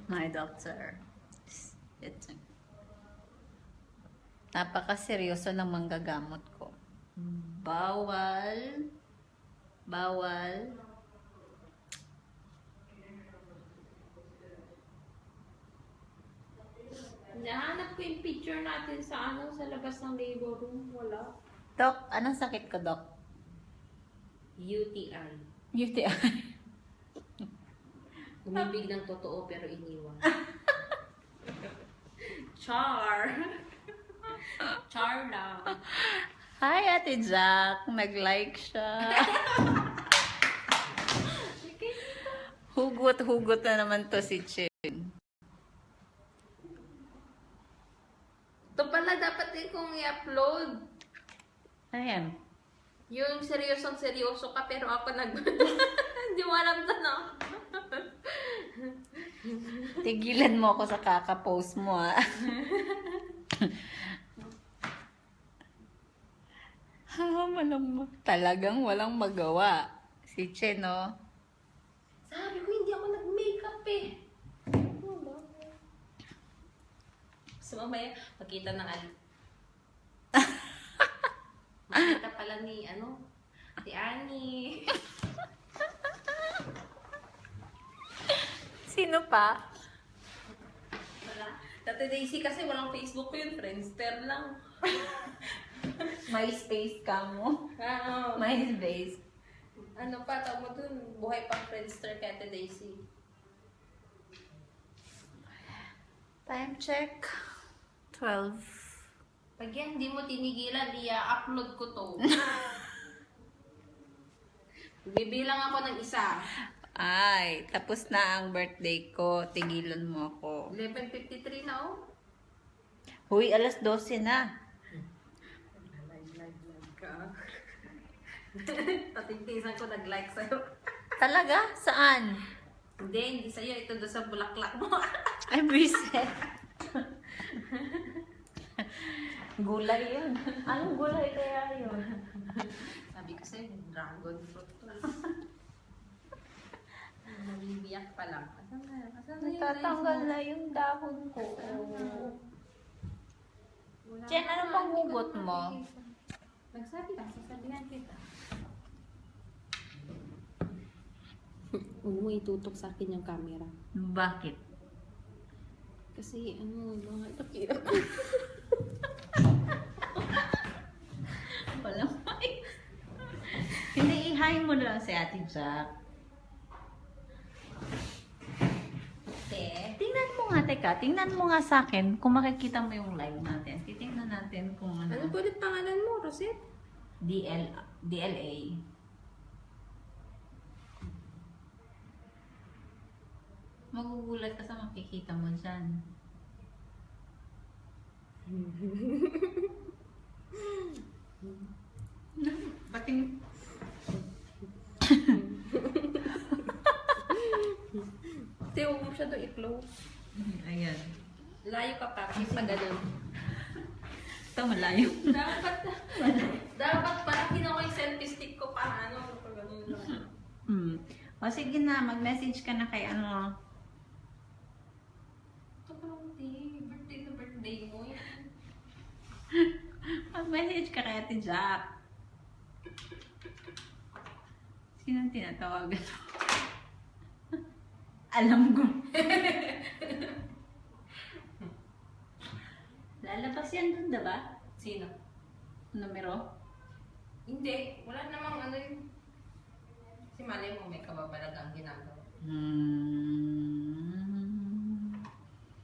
My doctor. Ito. Napaka-seryoso ng manggagamot ko. Bawal. Bawal. Nahanap ko yung picture natin sa sa labas ng labor room. Wala. Doc, anong sakit ko, Doc? UTI. UTI. Umibig ng totoo pero iniwan. Char. Char lang. Hi, Ate Jack. Nag-like siya. Hugot-hugot na naman to si Chin. Ito pala dapat din kong i-upload. Ayan. Yung seryosong-seryoso ka pero ako hindi mo alam to, no? Tigilan mo ako sa kaka-post mo, ah. Talagang walang magawa. Si Chen, no? Sabi ko, hindi ako nag-makeup eh. So, mamaya, makita ng makita pala ni, si Annie. Sino pa? Wala. Dati Daisy kasi walang Facebook ko yun, Friendster lang. MySpace ka mo. MySpace. Ano pa, tawag mo dun, buhay pang Friendster kay Ate Daisy. Time check. 12. Pag yan, hindi mo tinigilan, i-upload ko to. Bibilang ako ng isa. Ay, tapos na ang birthday ko. Tigilan mo ako. 11:53 na, oh. Huy, alas 12 na. Lag ka. Tatingtisan ko nag-like sa'yo. Talaga? Saan? Hindi sa'yo. Ito doon sa bulaklak mo. Ay, biset. Gulay yun. Anong gulay kaya yun? Sabi ko sa'yo, dragon fruit to. Nabibiyak pa lang. Asan na yung Natatanggal na yung dahon ko. Chen, ano pang hugot mo? Nagsabi lang, sasabihan kita. Huwag mo itutok sa akin yung camera. Bakit? Kasi mga takira. Walang mic. Hindi, i-hi mo lang si Ate Jack. Tingnan mo nga, teka. Tingnan mo nga sa akin kung makikita mo yung live natin. Titingnan natin kung ano. Ano ulit pangalan mo, Rosette? DLA. Magugulat ka sa makikita mo dyan. Bating... Hindi, huwag mo siya doon i-close. Ayan. Layo ka pa, kasi pa ganun. Ito malayo. Dapat pala kinuha yung selfie stick ko para pag ganun lang. O sige na, mag-message ka na kay ano. Ito pa hindi, birthday na birthday mo. Mag-message ka kay Ate Jack. Sinong tinatawagan? Alam ko. Lalabas yan dun, diba? Sino? Numero? Hindi, wala namang yun. Si malay mo may kababalagang ginagawa.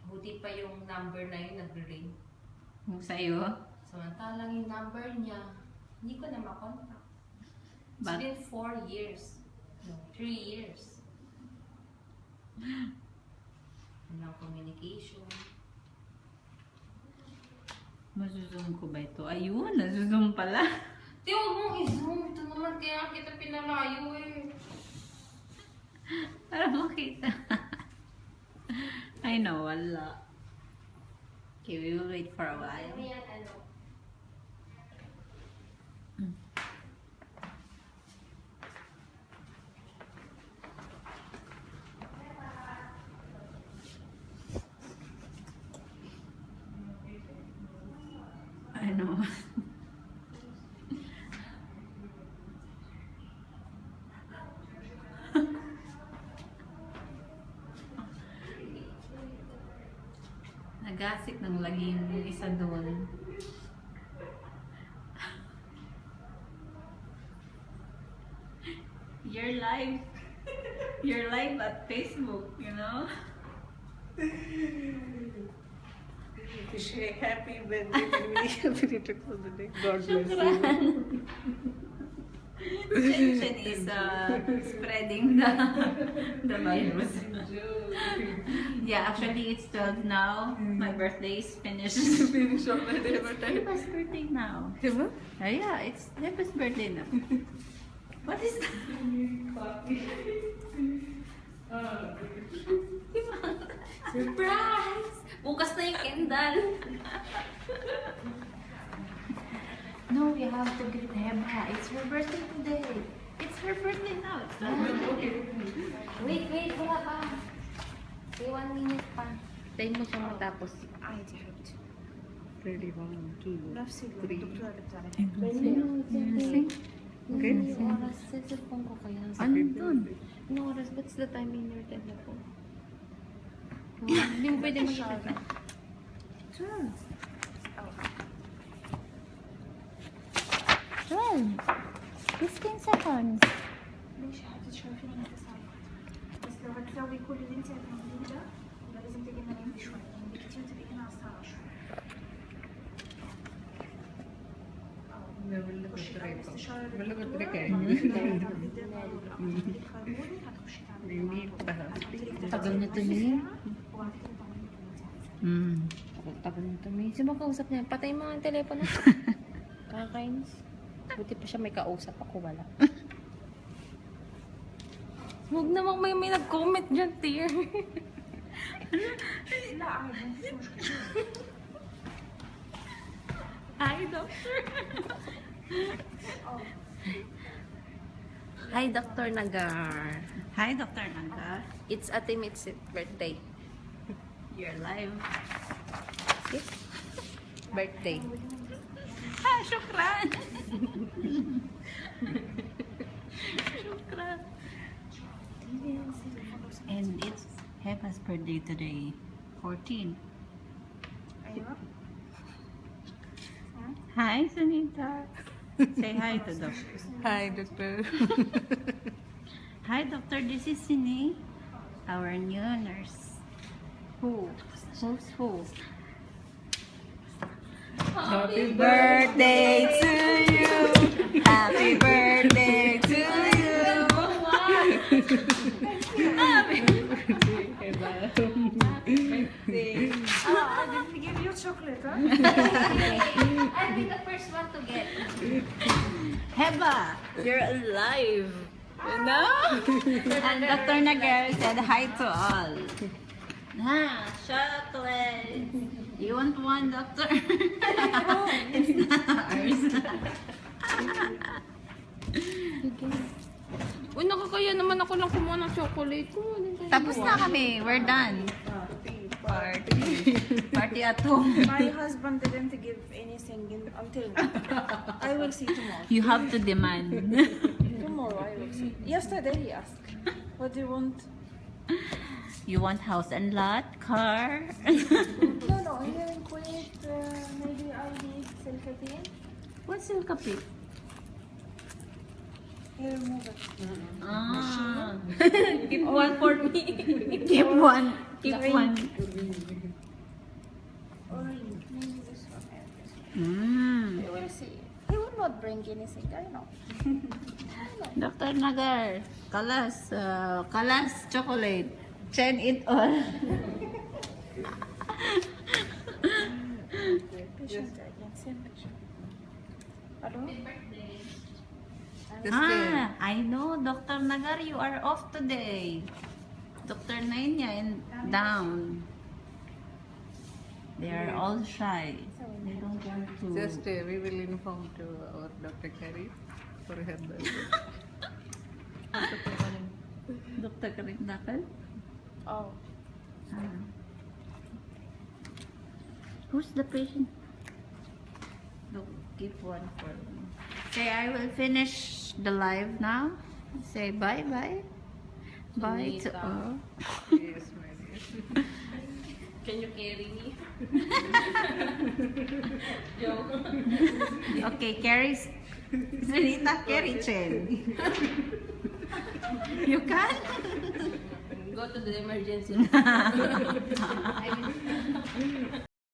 Buti pa yung number na yun nag-ring. Yung sa'yo? Samantalang yung number niya, hindi ko na makontak. It's But, been 4 years. No, 3 years. Walang communication. masuzoom ko ba ito? Ayun, nasuzoom pala. Di, huwag mong i-zoom. Ito naman kaya kita pinalayo eh. Para makita. I know, wala. Okay, we will wait for a while. Ano yan, ano? naggasik ng lagim yung isa doon. You're live. You're live at Facebook, you know? Wish you a happy birthday to me. Happy return for the day. God bless you. Shen is spreading the virus. Yeah, actually it's 12 now. My birthday is finished. Finish already. Have a time. Heba's birthday now. Heba? Yeah, it's Heba's birthday now. What is that? Surprise! Bukas na yung candle. No, we have to greet Heba. It's her birthday today. It's her birthday now. It's not her birthday. Wait, wala pa. May 1 minute pa. Tayo mo siyang matapos. عادي حبيبتي. Ready, 1, 2, نفسي 3. الدكتورة اللي بتعرف. Okay. Yung oras, sa cellphone ko kaya. Andun. Yung oras, what's the time in your telephone? Hindi mo pwede makikita. Sure. 12. 15 seconds. ليش حابة تشوفيني متسابقة؟ بس لو هتسوي كل اللي انت هتعمليه ده يبقى لازم تيجي نايم شوية، يعني بكتير تبقي هنا على الساعة 10. Tagal na to niya. Tagal na to niya. Sino ba kausap niya? Patay mo ang telepono. Kakainis. Buti pa siya may kausap. Ako wala. Huwag namang may nag-comment dyan, dear. لا عادي مفيش مشكلة. Hi, doctor. Hi, Dr. Nagar. Hi, Dr. Nanga. It's Ate Mit's birthday. You're live. Okay? Birthday. Ah, shukran. Shukran. And it's Heba's birthday today. 14. أيوة. Hi, Sunita. Say hi to doctor. Hi, doctor. Hi, doctor. This is Sini, our new nurse. Who? Who's who? Happy birthday to you. Happy birthday to you. I didn't give you chocolate, huh? I'll be the first one to get. Heba, you're alive. You know? And Dr. Nagar said hi to all. Ah, chocolate. You want one, doctor? It's not ours. Uy, nakakaya naman ako lang kumuha ng chocolate ko. Tapos na kami. We're done. Party at home. My husband didn't give anything until now. I will see tomorrow. You have to demand. Tomorrow I will see. Yesterday he asked, what do you want? You want house and lot, car? No, here in Kuwait, maybe I need silkatin. What's your kape? Here, move it. Ah. Keep one for me. Keep one. Keep one. Or maybe this one. Mm. We will see. He will not bring anything, I know. Dr. Nagar, kalas chocolate. Chen it all. Patient again, same patient. Hello? Ah, I know, Dr. Nagar, you are off today. Dr. Nainya and down. They are all shy. They don't want to. Just we will inform to our Dr. Carrie for her birthday. Dr. Karin Nakal? Oh. Ah. Who's the patient? No, keep one for me. Okay, I will finish the live now. Say bye-bye. Bye to all. Yes, my dear. Can you carry me? Joke. Okay, carry. Senita, carry Chen. You can? Go to the emergency.